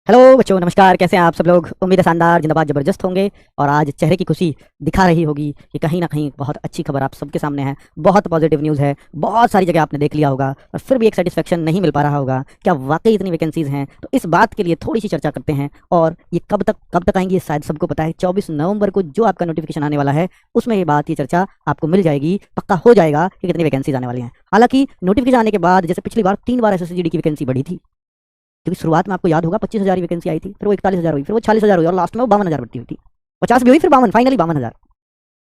Hello बच्चों, नमस्कार। कैसे हैं आप सब लोग? उम्मीद है शानदार, जिंदाबाद, जबरदस्त होंगे। और आज चेहरे की खुशी दिखा रही होगी कि कहीं ना कहीं बहुत अच्छी खबर आप सबके सामने है। बहुत पॉजिटिव न्यूज़ है। बहुत सारी जगह आपने देख लिया होगा और फिर भी एक सेटिस्फेक्शन नहीं मिल पा रहा होगा। क्या वाकई इतनी वैकेंसीज हैं? तो इस बात के लिए थोड़ी सी चर्चा करते हैं। और ये कब तक आएंगी, ये शायद सबको पता है। 24 नवंबर को जो आपका नोटिफिकेशन आने वाला है, उसमें ये चर्चा आपको मिल जाएगी। पक्का हो जाएगा कि कितनी वैकेंसीज आने वाली हैं। हालांकि नोटिफिकेशन आने के बाद, जैसे पिछली बार 3 बार एसएससी जीडी की वैकेंसी बढ़ी थी, क्योंकि शुरुआत में आपको याद होगा 25,000 की वैकेंसी आई थी, फिर वो 41,000 हुई, फिर वो 40,000 हुई और लास्ट में वो 52,000 भर्ती हुई थी। 50 भी हुई, फिर 52, फाइनली 52,000।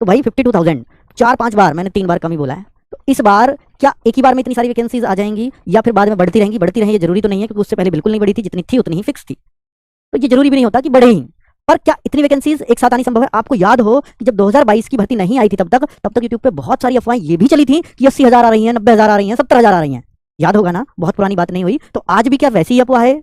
तो भाई 52,000 4-5 बार, मैंने 3 बार कम ही बोला है। तो इस बार क्या एक ही बार में इतनी सारी वैकेंसीज आ जाएंगी या फिर बाद में बढ़ती रहेंगी? बढ़ती रहेंगी, ये जरूरी तो नहीं है, क्योंकि उससे पहले बिल्कुल नहीं बढ़ी थी। जितनी थी उतनी ही फिक्स थी, तो ये जरूरी भी नहीं होता कि बढ़े ही। पर क्या इतनी वैकेंसीज एक साथ आनी संभव है? आपको याद हो कि जब 2022 की भर्ती नहीं आई थी, तब तक यूट्यूब पे बहुत सारी अफवाहें ये भी चली थी कि 80,000 आ रही हैं, 90,000 आ रही हैं, 70,000 आ रही हैं। याद होगा ना? बहुत पुरानी बात नहीं हुई। तो आज भी क्या वैसी ही अफवाह है?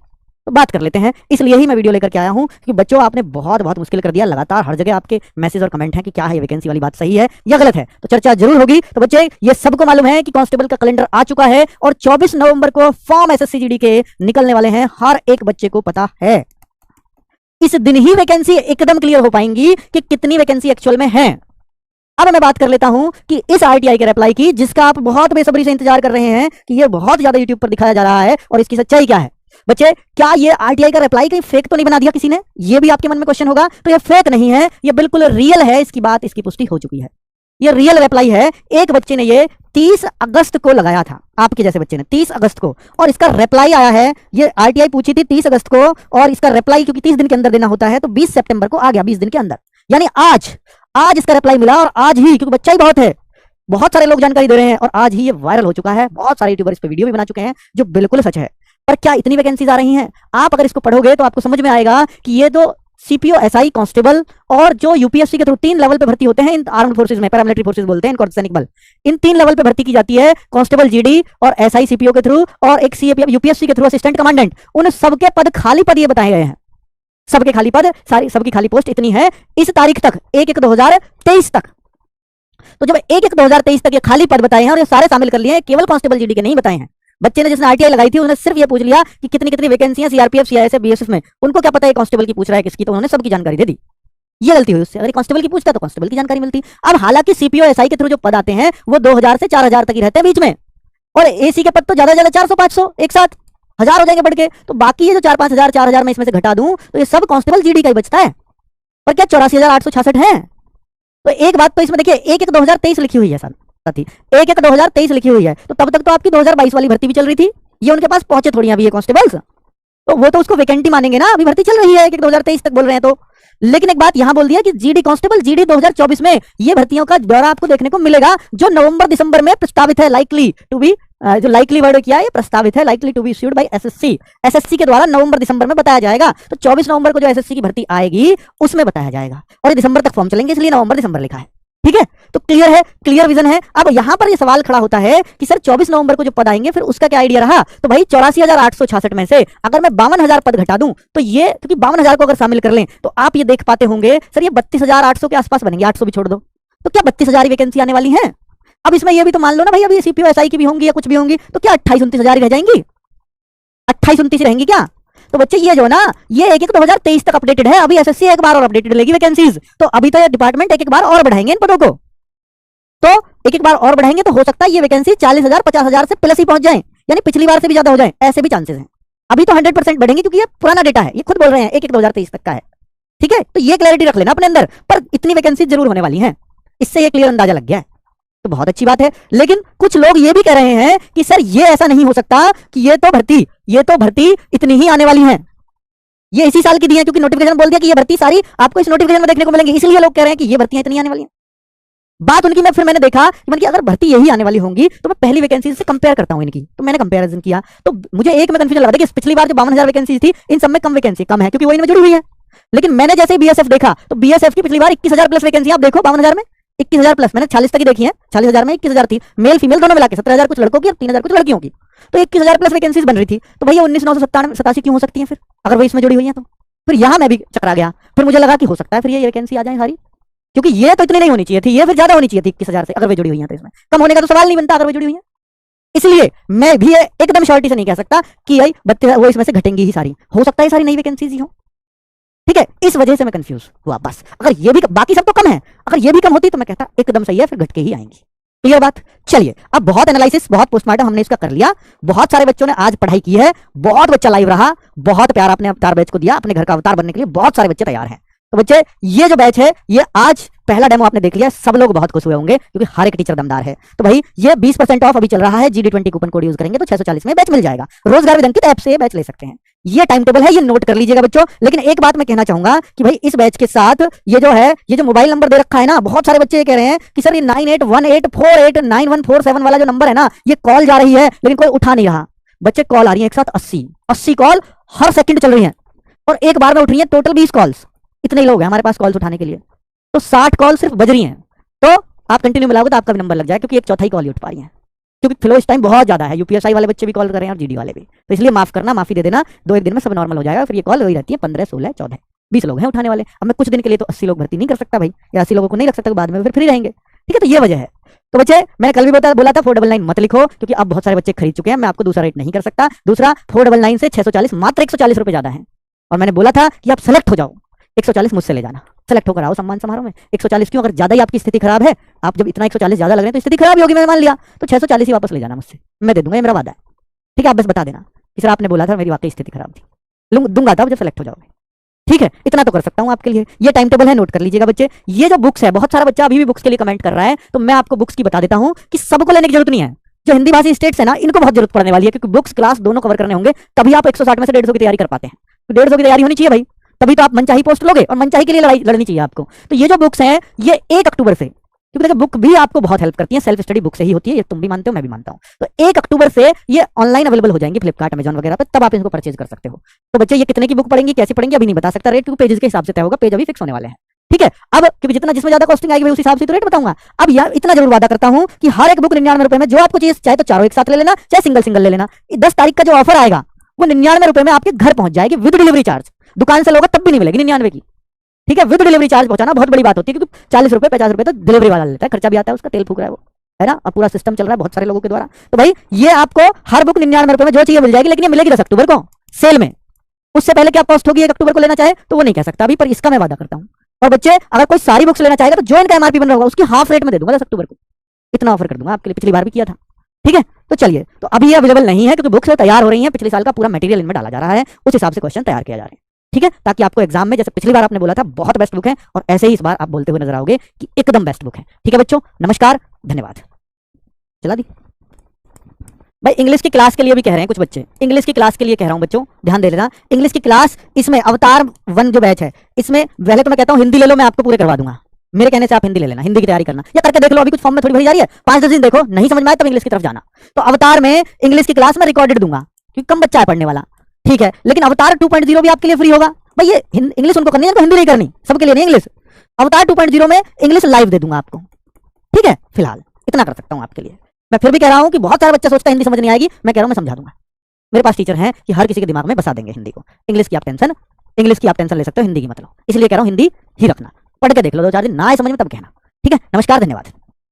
तो बात कर लेते हैं। इसलिए ही मैं वीडियो लेकर के आया हूं कि बच्चों, आपने बहुत मुश्किल कर दिया। लगातार हर जगह आपके मैसेज और कमेंट हैं कि क्या है ये वैकेंसी वाली बात, सही है या गलत है? तो चर्चा जरूर होगी। तो बच्चे, ये सबको मालूम है कि कांस्टेबल का कैलेंडर आ चुका है और 24 नवंबर को फॉर्म एसएससी जीडी के निकलने वाले हैं। हर एक बच्चे को पता है। इस दिन ही वैकेंसी एकदम क्लियर हो पाएंगी कि कितनी वैकेंसी एक्चुअल में है। अब मैं बात कर लेता हूं कि इस आरटीआई के रिप्लाई की, जिसका आप बहुत बेसब्री से इंतजार कर रहे हैं कि ये बहुत ज्यादा यूट्यूब पर दिखाया जा रहा है, और इसकी सच्चाई क्या है। बच्चे, क्या ये आरटीआई का रिप्लाई कहीं फेक तो नहीं बना दिया किसी ने? ये भी आपके मन में क्वेश्चन होगा। तो ये फेक नहीं है, ये बिल्कुल रियल है। इसकी पुष्टि हो चुकी है। ये रियल रिप्लाई है। एक बच्चे ने ये 30 अगस्त को लगाया था, आपके जैसे बच्चे ने 30 अगस्त को, और इसका रिप्लाई आया है। ये आरटीआई पूछी थी 30 अगस्त को, और इसका रिप्लाई क्योंकि 30 दिन के अंदर देना होता है, तो 20 सितंबर को आ गया, 20 दिन के अंदर। यानी आज इसका रिप्लाई मिला, और आज ही, क्योंकि बच्चा ही बहुत है, बहुत सारे लोग जानकारी दे रहे हैं, और आज ही ये वायरल हो चुका है। बहुत सारे यूट्यूबर इस पर वीडियो भी बना चुके हैं, जो बिल्कुल सच है। पर क्या इतनी वैकेंसीज आ रही हैं? आप अगर इसको पढ़ोगे तो आपको समझ में आएगा कि ये तो सीपीओ, एसआई, कांस्टेबल और जो यूपीएससी के थ्रू 3 लेवल पे भर्ती होते हैं, इन आर्म्ड फोर्सेज में, पैरामिलिट्री फोर्सेज बोलते हैं इनको, अर्धसैनिक बल, इन 3 लेवल पे भर्ती की जाती है। कांस्टेबल जीडी और एसआई सीपीओ के थ्रू, और एक सीएपीएफ यूपीएससी के थ्रू असिस्टेंट कमांडेंट। उन सबके पद, खाली पद ये बताए गए हैं। सबके खाली पद, सबकी खाली पोस्ट इतनी है इस तारीख तक, 1/1/2023 तक। तो जब 1/1/2023 तक ये खाली पद बताए हैं और ये सारे शामिल कर लिए हैं, केवल कांस्टेबल जीडी के नहीं बताए हैं। बच्चे ने जिसने आरटीआई लगाई थी, उन्होंने सिर्फ ये पूछ लिया कि कितनी कितनी वैकेंसी है सीआरपीएफ, सीआईएसएफ, बीएसएफ में। उनको क्या पता है कांस्टेबल की पूछ रहा है किसकी? तो उन्होंने सबकी जानकारी दे दी। ये गलती हुई उससे। अगर कांस्टेबल की पूछता तो कांस्टेबल की जानकारी मिलती। अब हालांकि सीपीओ, एसआई के थ्रू जो पद आते हैं वो 2000 से 4000 तक ही रहते हैं बीच में, और एसी के पद तो ज्यादा 400-500 एक साथ 1000 हो जाएंगे बढ़ के। तो बाकी ये जो 4-5 हजार, 4000 में इसमें से घटा दूं तो ये सब कांस्टेबल जीडी का ही बचता है। और क्या 84,866 है? तो एक बात तो इसमें देखिए, 1/1/2023 लिखी हुई है साथ ही, 1/1/2023 लिखी हुई है। तो तब तक तो आपकी 2022 वाली भर्ती भी चल रही थी। ये उनके पास पहुंचे थोड़ी अभी ये कांस्टेबल्स, तो वो तो उसको वैकेंटी मानेंगे ना। अभी भर्ती चल रही है, 1/1/2023 तक बोल रहे हैं तो। लेकिन एक बात यहां बोल दिया कि जीडी कांस्टेबल, जीडी 2024 में ये भर्तियों का ब्यौरा आपको देखने को मिलेगा, जो नवंबर दिसंबर में प्रस्तावित है, लाइकली टू बी, जो लाइकली वर्ड किया है, प्रस्तावित है, likely to be issued by SSC के द्वारा नवंबर दिसंबर में बताया जाएगा। तो 24 नवंबर को जो एसएससी की भर्ती आएगी उसमें बताया जाएगा, और ये दिसंबर तक फॉर्म चलेंगे, इसलिए नवंबर दिसंबर लिखा है। ठीक है, तो क्लियर है, क्लियर विजन है। अब यहां पर ये सवाल खड़ा होता है कि सर 24 नवंबर को जो पद आएंगे, फिर उसका क्या आइडिया रहा? तो भाई 84,866 में से अगर मैं 52,000 पद घटा दूं, तो ये, क्योंकि 52,000 को अगर शामिल कर लें, तो आप ये देख पाते होंगे सर ये 32,800 के आसपास बनेंगे। 800 भी छोड़ दो, तो क्या 32,000 वैकेंसी आने वाली है? अब इसमें ये भी तो मान लो ना भाई, अभी सीपीओ, एसआई की भी होंगी या कुछ भी होंगी, तो क्या 28-29,000 रह जाएंगी? 28-29 रहेंगी क्या? तो बच्चे, ये जो ना, ये 1/1/2023 तक अपडेटेड है। अभी एसएससी एक बार और अपडेटेड लेगी वैकेंसीज, तो अभी तो ये डिपार्टमेंट एक बार और बढ़ाएंगे इन पदों को। तो एक बार और बढ़ाएंगे तो हो सकता है ये वैकेंसी 40,000, 50,000 से प्लस ही पहुंच जाए, यानी पिछली बार से भी ज्यादा हो जाए, ऐसे भी चांसेस हैं। अभी तो 100% बढ़ेंगे, क्योंकि ये पुराना डेटा है, ये खुद बोल रहे हैं 1/1/2023 तक का है। ठीक है, तो ये क्लैरिटी रख लेना अपने अंदर। पर इतनी वैकेंसी जरूर होने वाली है, इससे ये क्लियर अंदाजा लग गया है, तो बहुत अच्छी बात है। लेकिन कुछ लोग ये भी कह रहे हैं कि सर ये ऐसा नहीं हो सकता कि ये तो भर्ती इतनी ही आने वाली है, ये इसी साल की दी है, क्योंकि नोटिफिकेशन बोल दिया कि ये भर्ती सारी आपको इस नोटिफिकेशन में देखने को मिलेंगी, इसलिए लोग कह रहे हैं कि ये भर्तियां इतनी आने वाली हैं। बात उनकी, फिर मैंने देखा कि अगर भर्ती यही आने वाली होंगी, तो मैं पहली वैकेंसी से कंपेयर करता हूं इनकी। तो मैंने कंपैरिजन किया, तो मुझे एक में कंफ्यूजन लगा कि पिछली बार जो 52,000 वैकेंसी थी, इन सब में कम वैकेंसी कम है, क्योंकि वो इनमें जुड़ी हुई है। लेकिन मैंने जैसे बीएसएफ देखा, तो बीएसएफ की पिछली बार 21,000 प्लस वैकेंसी, आप देखो 52,000 में 21,000 प्लस, मैंने 40 तक ही देखी है। 40,000 में 21,000 थी, मेल फीमेल दोनों मिला के 17,000 कुछ लड़कों की और 3,000 कुछ लड़कियों की, तो 21,000 प्लस वैकेंसीज बन रही थी। तो भैया 19,987 क्यों हो सकती है फिर, अगर वो इसमें जुड़ी हुई है? तो फिर यहां मैं भी चकरा गया। फिर मुझे लगा कि हो सकता है फिर ये वैकेंसी आ जाए सारी, क्योंकि ये तो इतनी नहीं होनी चाहिए थी, ये फिर ज्यादा होनी चाहिए थी 21,000 से। अगर वे जुड़ी हुई है तो इसमें कम होने का तो सवाल नहीं बनता, अगर वे जुड़ी हुई है। इसलिए मैं भी ये एकदम श्योरिटी से नहीं कह सकता कि भाई बत्तीस वो इसमें से घटेंगी ही सारी, हो सकता है सारी नई वैकेंसीज ही हो। ठीक है, इस वजह से मैं कंफ्यूज हुआ बस। अगर ये भी बाकी सब तो कम है, अगर ये भी कम होती तो मैं कहता एकदम सही है, फिर घट के ही आएंगी। क्लियर बात। चलिए, अब बहुत एनालिसिस, बहुत पोस्टमार्टम हमने इसका कर लिया, बहुत सारे बच्चों ने आज पढ़ाई की है, बहुत बच्चा लाइव रहा, बहुत प्यार आपने अवतार बैच को दिया, अपने घर का अवतार बनने के लिए बहुत सारे बच्चे तैयार हैं। तो बच्चे, ये जो बैच है, ये आज पहला डेमो आपने देख लिया, सब लोग बहुत खुश हुए होंगे क्योंकि हर एक टीचर दमदार है। तो भाई ये 20% ऑफ अभी चल रहा है, GD20 कूपन कोड यूज करेंगे तो 640 में बैच मिल जाएगा। रोजगार विद अंकित ऐप से ये बैच ले सकते हैं। ये टाइम टेबल है, ये नोट कर लीजिएगा बच्चों। लेकिन एक बात मैं कहना चाहूंगा कि भाई इस बैच के साथ ये जो है, ये जो मोबाइल नंबर दे रखा है ना, बहुत सारे बच्चे ये कह रहे हैं कि सर ये 9818489147 वाला जो नंबर है ना, ये कॉल जा रही है लेकिन कोई उठा नहीं रहा। बच्चे, कॉल आ रही है एक साथ 80 कॉल हर सेकंड चल रही है और एक बार में उठ रही है टोटल 20 कॉल्स। इतने ही लोग हैं हमारे पास कॉल्स उठाने के लिए, तो 60 कॉल सिर्फ बज रही हैं। तो आप कंटिन्यू मिलाओगे तो आपका भी नंबर लग जाए, क्योंकि एक चौथाई कॉल ही उठ पा रही है, क्योंकि फ्लो इस टाइम बहुत ज्यादा है। यूपीएसआई वाले बच्चे भी कॉल कर रहे हैं और जीडी वाले भी, तो इसलिए माफ करना, माफी दे देना। 2-1 दिन में सब नॉर्मल हो जाएगा। फिर ये कॉल वही रहती है 15, 16, 14, 20 लोग हैं उठाने वाले। अब मैं कुछ दिन के लिए तो 80 लोग भर्ती नहीं कर सकता भाई, या 80 लोगों को नहीं रख सकता, बाद में फिर फ्री रहेंगे। ठीक है, तो ये वजह है। तो बच्चे, मैंने कल भी बोला था 499 मत लिखो, क्योंकि अब बहुत सारे बच्चे खरीद चुके हैं, मैं आपको दूसरा रेट नहीं कर सकता। दूसरा, 499 से 640 मात्र 140 रुपए ज्यादा है। और मैंने बोला था कि आप सेलेक्ट हो जाओ, 140 मुझसे ले जाना, सेलेक्ट होकर आओ सम्मान समारोह में। 140 क्यों? अगर ज्यादा ही आपकी स्थिति खराब है, आप जब इतना 140 ज्यादा लग रहे हैं तो स्थिति खराब ही होगी, मैंने मान लिया, तो 640 ही वापस ले जाना मुझसे, मैं दे दूंगा, ये मेरा वादा है। ठीक है, आप बस बता देना कि सर आपने बोला था, मेरी वाकई स्थिति खराब थी, दूंगा था जब सेलेक्ट हो जाओगे। ठीक है, इतना तो कर सकता हूं आपके लिए। ये टाइम टेबल है, नोट कर लीजिएगा बच्चे। ये जो बुक्स है, बहुत सारा बच्चा अभी भी बुक्स के लिए कमेंट कर रहा है, तो मैं आपको बुक्स की बता देता हूं कि सबको लेने की जरूरत नहीं है। जो हिंदी भाषी स्टेट्स है ना, इनको बहुत जरूरत पड़ने वाली है, क्योंकि बुक्स क्लास दोनों कवर करने होंगे, तभी आप 160 में से 150 की तैयारी कर पाते हैं। तो 150 की तैयारी होनी चाहिए भाई, तभी तो आप मनचाही पोस्ट लोगे, और मनचाही के लिए लड़ाई लड़नी चाहिए आपको। तो ये जो बुक्स हैं, ये 1 अक्टूबर से, क्योंकि देखो बुक भी आपको बहुत हेल्प करती है, सेल्फ स्टडी बुक से ही होती है, ये तुम भी मानते हो, मैं भी मानता हूं। तो 1 अक्टूबर से ये ऑनलाइन अवेलेबल हो जाएंगे फ्लिपकार्ट, अमेजॉन वगैरह पे, तब आप इनको परचेज कर सकते हो। तो बच्चे, ये कितने की बुक पड़ेंगी, कैसे पड़ेंगी, अभी नहीं बता सकता रेट, क्योंकि पेजेस के हिसाब से तय होगा, पेज अभी फिक्स होने वाले हैं। ठीक है, अब क्योंकि जितना जिसमें ज्यादा कॉस्टिंग आएगी उस हिसाब से तो रेट बताऊंगा। अब यार इतना जरूर वादा करता हूं कि हर एक बुक 99 रुपए में, जो आपको चाहिए, चाहे तो चारों एक साथ ले लेना, चाहे सिंगल सिंगल ले लेना। 10 तारीख का जो ऑफर आएगा वो 99 रुपए में आपके घर पहुंच जाएगी विद डिलीवरी चार्ज। दुकान से लोगे तब भी नहीं मिलेगी 99 की। ठीक है, विद डिलीवरी चार्ज पहुंचाना बहुत बड़ी बात होती है, क्योंकि 40 रुपए 50 रुपए तो डिलीवरी वाला लेता है, खर्चा भी आता है उसका, तेल फूक रहा है वो, है ना, और पूरा सिस्टम चल रहा है बहुत सारे लोगों के द्वारा। तो भाई ये आपको हर बुक 99 रुपए में जो चाहिए मिल जाएगी, लेकिन ये मिलेगी 10 अक्टूबर को सेल में। उससे पहले क्या कॉस्ट होगी 1 अक्टूबर को लेना चाहे तो वो नहीं कह सकता अभी, पर इसका मैं वादा करता हूं। और बच्चे, अगर कोई सारी बुक्स लेना चाहेगा तो जो इनका एमआरपी बन रहा होगा उसकी हाफ रेट में दे दूंगा 10 अक्टूबर को। इतना ऑफर कर दूंगा आपके लिए, पिछली बार भी किया था। ठीक है, तो चलिए, तो अभी ये अवेलेबल नहीं है क्योंकि बुक्स तैयार हो रही हैं, पिछले साल का पूरा मटेरियल इनमें डाला जा रहा है, उस हिसाब से क्वेश्चन तैयार किया जा रहा है। ठीक है, ताकि आपको एग्जाम में, जैसे पिछली बार आपने बोला था बहुत बेस्ट बुक है, और ऐसे ही इस बार आप बोलते हुए नजर आओगे कि एकदम बेस्ट बुक है। ठीक है बच्चों, नमस्कार, धन्यवाद। चला दी भाई। इंग्लिश की क्लास के लिए भी कह रहे हैं कुछ बच्चे, इंग्लिश की क्लास के लिए कह रहा हूं बच्चों, ध्यान दे लेना। इंग्लिश की क्लास, इसमें अवतार 1 जो बैच है, इसमें पहले तो मैं कहता हूं हिंदी ले लो, मैं आपको पूरे करवा दूंगा। मेरे कहने से आप हिंदी ले लेना, हिंदी की तैयारी करना, या करके देख लो, अभी कुछ फॉर्म में थोड़ी भरी जा रही है, 5-10 दिन देखो, नहीं समझ में आए तब इंग्लिश की तरफ जाना। तो अवतार में इंग्लिश की क्लास में रिकॉर्डेड दूंगा, क्योंकि कम बच्चा है पढ़ने वाला। ठीक है, लेकिन अवतार 2.0 भी आपके लिए फ्री होगा भाई। ये इंग्लिश उनको करनी है, हिंदी नहीं करनी, सबके लिए नहीं इंग्लिश। अवतार 2.0 में इंग्लिश लाइव दे दूंगा आपको। ठीक है, फिलहाल इतना कर सकता हूं आपके लिए। मैं फिर भी कह रहा हूं कि बहुत सारे बच्चे सोचते हैं हिंदी समझ नहीं आएगी, मैं कह रहा हूं मैं समझा दूंगा। मेरे पास टीचर हैं कि हर किसी के दिमाग में बसा देंगे हिंदी को। इंग्लिश की आप टेंशन ले सकते हो, हिंदी की मतलब, इसलिए कह रहा हूं हिंदी ही रखना। पढ़ के देख लो 2-4 दिन, ना आए समझ में तब कहना। ठीक है, नमस्कार, धन्यवाद।